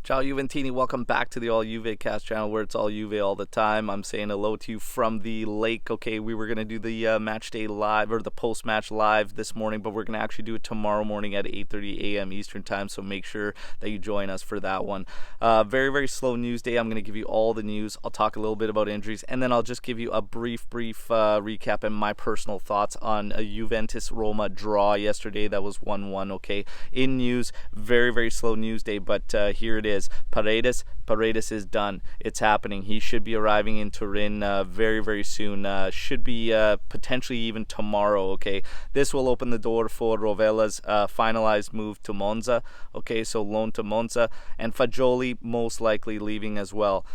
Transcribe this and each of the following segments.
Ciao Juventini, welcome back to the All Juve cast channel where it's all Juve all the time. I'm saying hello to you from the lake. Okay, we were going to do the match day live, or the post-match live this morning, but we're going to actually do it tomorrow morning at 8:30 a.m. Eastern time, so make sure that you join us for that one. Very, very slow news day. I'm going to give you all the news. I'll talk a little bit about injuries, and then I'll just give you a brief recap and my personal thoughts on a Juventus-Roma draw yesterday that was 1-1, okay? In news, very, very slow news day, but here it is. Paredes is done. It's happening. He should be arriving in Turin very, very soon. Should be potentially even tomorrow, okay? This will open the door for Rovella's finalized move to Monza, okay? So loan to Monza, and Fagioli most likely leaving as well.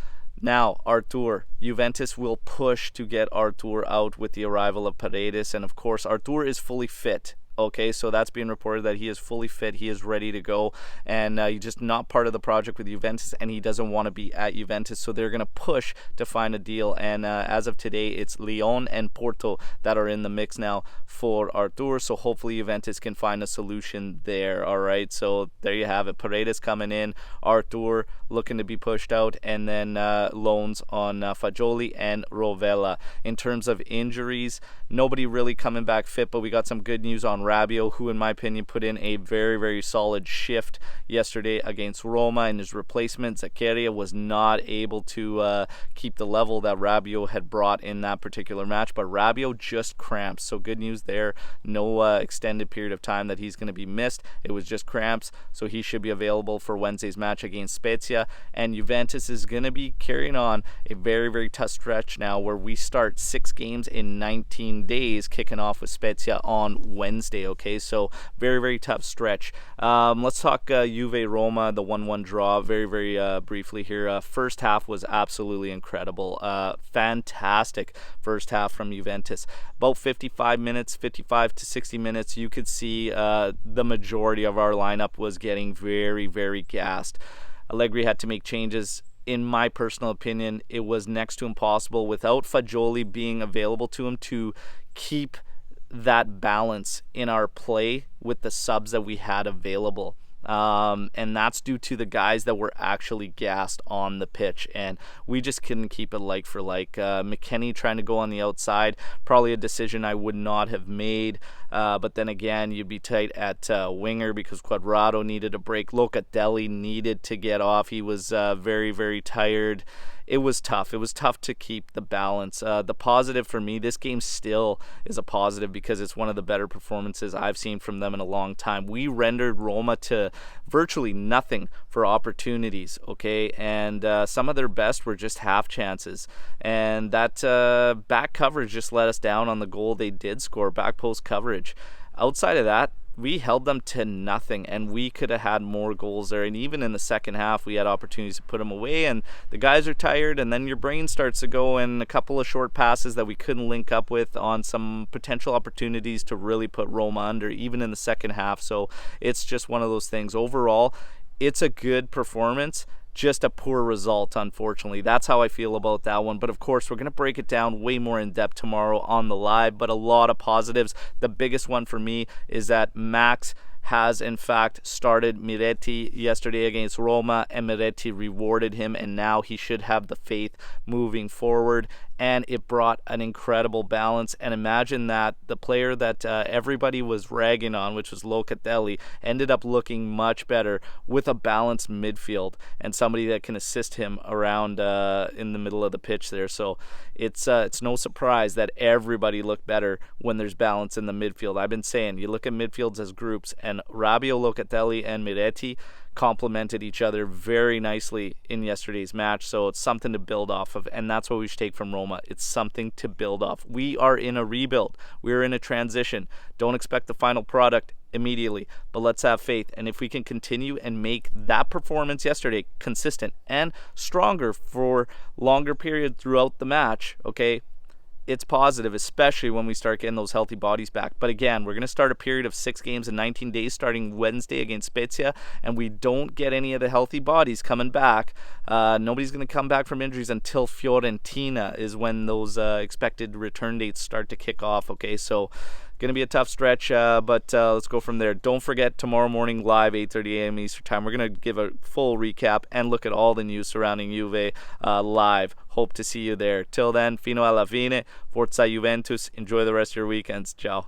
Now, Artur. Juventus will push to get Artur out with the arrival of Paredes, and of course, Artur is fully fit. Okay, so that's being reported that he is fully fit, he is ready to go, and he's just not part of the project with Juventus, and he doesn't want to be at Juventus, so they're going to push to find a deal, and as of today, it's Lyon and Porto that are in the mix now for Artur, so hopefully Juventus can find a solution there, all right? So there you have it, Paredes coming in, Artur looking to be pushed out, and then loans on Fagioli and Rovella. In terms of injuries, nobody really coming back fit, but we got some good news on Rabiot, who in my opinion put in a very, very solid shift yesterday against Roma, and his replacement, Zakaria, was not able to keep the level that Rabiot had brought in that particular match, but Rabiot just cramps, so good news there. No extended period of time that he's going to be missed. It was just cramps, so he should be available for Wednesday's match against Spezia, and Juventus is going to be carrying on a very, very tough stretch now where we start 6 games in 19 days, kicking off with Spezia on Wednesday. Okay, so very, very tough stretch. Let's talk Juve-Roma, the 1-1 draw, very, very briefly here. First half was absolutely incredible. Fantastic first half from Juventus. About 55 to 60 minutes, you could see the majority of our lineup was getting very, very gassed. Allegri had to make changes. In my personal opinion, it was next to impossible without Fagioli being available to him to keep that balance in our play with the subs that we had available. And that's due to the guys that were actually gassed on the pitch, and we just couldn't keep it like for like. McKennie trying to go on the outside, probably a decision I would not have made, but then again, you'd be tight at winger because Quadrado needed a break. Locatelli needed to get off. He was very, very tired. It was tough. It was tough to keep the balance. The positive for me, this game still is a positive because it's one of the better performances I've seen from them in a long time. We rendered Roma to virtually nothing for opportunities, okay? And some of their best were just half chances. And that back coverage just let us down on the goal they did score, back post coverage. Outside of that, we held them to nothing, and we could have had more goals there. And even in the second half, we had opportunities to put them away, and the guys are tired, and then your brain starts to go, and a couple of short passes that we couldn't link up with on some potential opportunities to really put Roma under, even in the second half. So it's just one of those things. Overall, it's a good performance, just a poor result, unfortunately. That's how I feel about that one. But of course, we're going to break it down way more in depth tomorrow on the live, but a lot of positives. The biggest one for me is that Max has in fact started Miretti yesterday against Roma, and Miretti rewarded him, and now he should have the faith moving forward. And it brought an incredible balance. And imagine that the player that everybody was ragging on, which was Locatelli, ended up looking much better with a balanced midfield and somebody that can assist him around in the middle of the pitch there. So it's no surprise that everybody looked better when there's balance in the midfield. I've been saying, you look at midfields as groups, and Rabiot, Locatelli, and Miretti complemented each other very nicely in yesterday's match, so it's something to build off of, and that's what we should take from Roma. It's something to build off. We are in a rebuild. We're in a transition. Don't expect the final product immediately, but let's have faith, and if we can continue and make that performance yesterday consistent and stronger for longer period throughout the match, okay, it's positive, especially when we start getting those healthy bodies back. But again, we're going to start a period of 6 games in 19 days starting Wednesday against Spezia, and we don't get any of the healthy bodies coming back. Nobody's going to come back from injuries until Fiorentina is when those expected return dates start to kick off. Okay, so Going to be a tough stretch, but let's go from there. Don't forget, tomorrow morning live, 8:30 a.m. Eastern Time. We're going to give a full recap and look at all the news surrounding Juve live. Hope to see you there. Till then, fino alla fine. Forza Juventus. Enjoy the rest of your weekends. Ciao.